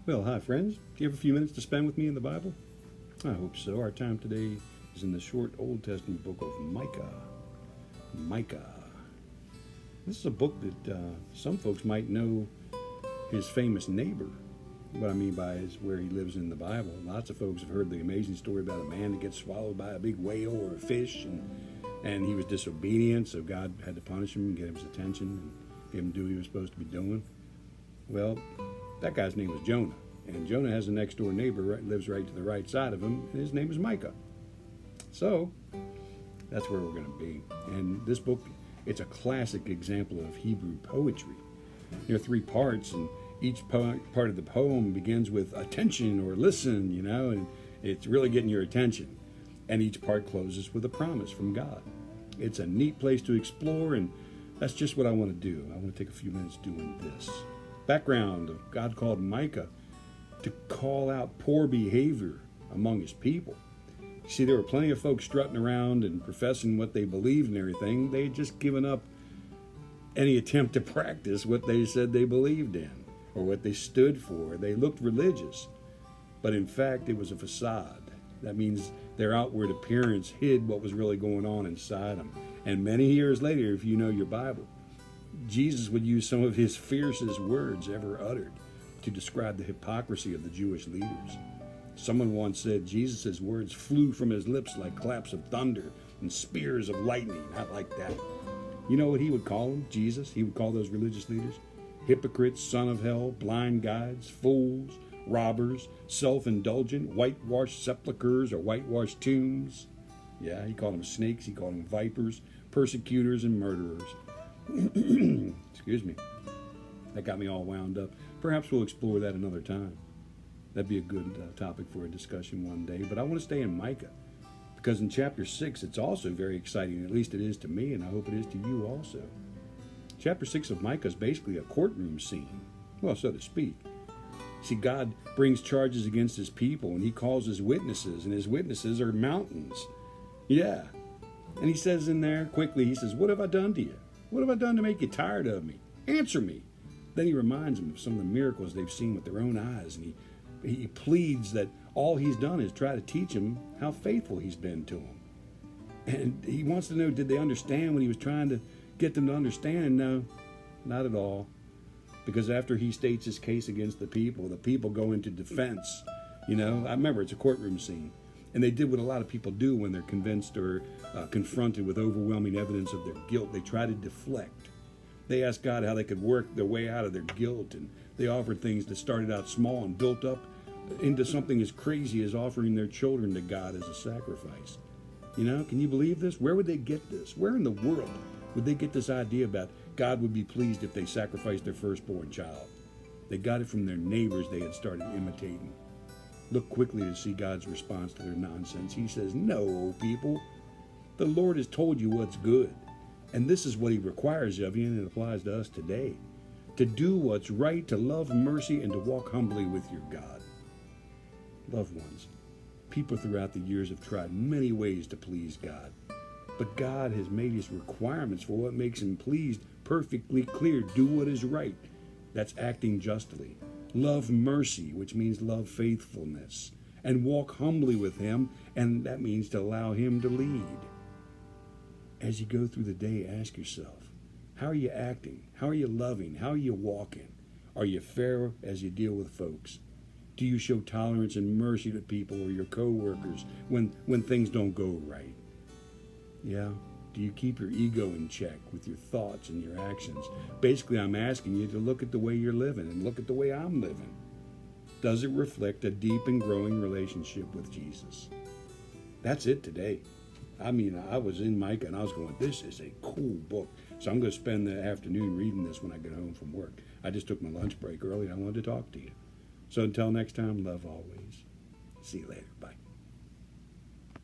Well, hi, friends. Do you have a few minutes to spend with me in the Bible? I hope so. Our time today is in the short Old Testament book of Micah. Micah. This is a book that some folks might know his famous neighbor. What I mean by is where he lives in the Bible. Lots of folks have heard the amazing story about a man that gets swallowed by a big whale or a fish, and he was disobedient, so God had to punish him and get his attention and get him to do what he was supposed to be doing. Well, that guy's name was Jonah, and Jonah has a next door neighbor lives right to the right side of him, and his name is Micah. So that's where we're going to be. And this book, it's a classic example of Hebrew poetry. There are three parts, and each part of the poem begins with attention or listen, and it's really getting your attention. And each part closes with a promise from God. It's a neat place to explore, and that's just what I want to do. I want to take a few minutes doing this. Background of God called Micah to call out poor behavior among his people. See, there were plenty of folks strutting around and professing what they believed and everything. They had just given up any attempt to practice what they said they believed in or what they stood for. They looked religious, but in fact it was a facade. That means their outward appearance hid what was really going on inside them. And many years later, if you know your Bible, Jesus would use some of his fiercest words ever uttered to describe the hypocrisy of the Jewish leaders. Someone once said Jesus' words flew from his lips like claps of thunder and spears of lightning. I like that. You know what he would call them, Jesus? He would call those religious leaders? Hypocrites, son of hell, blind guides, fools, robbers, self-indulgent, whitewashed sepulchres or whitewashed tombs. Yeah, he called them snakes, he called them vipers, persecutors, and murderers. Excuse me. That got me all wound up. Perhaps we'll explore that another time. That'd be a good topic for a discussion one day. But I want to stay in Micah, because in chapter 6, it's also very exciting. At least it is to me, and I hope it is to you also. Chapter 6 of Micah is basically a courtroom scene. Well, so to speak. See, God brings charges against his people, and he calls his witnesses, and his witnesses are mountains. Yeah. And he says in there, quickly, he says, "What have I done to you? What have I done to make you tired of me? Answer me." Then he reminds them of some of the miracles they've seen with their own eyes, and he pleads that all he's done is try to teach them how faithful he's been to them. And he wants to know, did they understand what he was trying to get them to understand? No, not at all. Because after he states his case against the people go into defense. I remember it's a courtroom scene. And they did what a lot of people do when they're convinced or confronted with overwhelming evidence of their guilt. They try to deflect. They asked God how they could work their way out of their guilt. And they offered things that started out small and built up into something as crazy as offering their children to God as a sacrifice. Can you believe this? Where would they get this? Where in the world would they get this idea about God would be pleased if they sacrificed their firstborn child? They got it from their neighbors they had started imitating. Look quickly to see God's response to their nonsense. He says, "No, people. The Lord has told you what's good. And this is what he requires of you, and it applies to us today. To do what's right, to love mercy, and to walk humbly with your God." Loved ones, people throughout the years have tried many ways to please God. But God has made his requirements for what makes him pleased perfectly clear. Do what is right. That's acting justly. Love mercy, which means love faithfulness. And walk humbly with him, and that means to allow him to lead. As you go through the day, ask yourself, how are you acting? How are you loving? How are you walking? Are you fair as you deal with folks? Do you show tolerance and mercy to people or your co-workers when things don't go right? Yeah. Do you keep your ego in check with your thoughts and your actions? Basically, I'm asking you to look at the way you're living and look at the way I'm living. Does it reflect a deep and growing relationship with Jesus? That's it today. I was in Micah and I was going, this is a cool book. So I'm going to spend the afternoon reading this when I get home from work. I just took my lunch break early and I wanted to talk to you. So until next time, love always. See you later. Bye.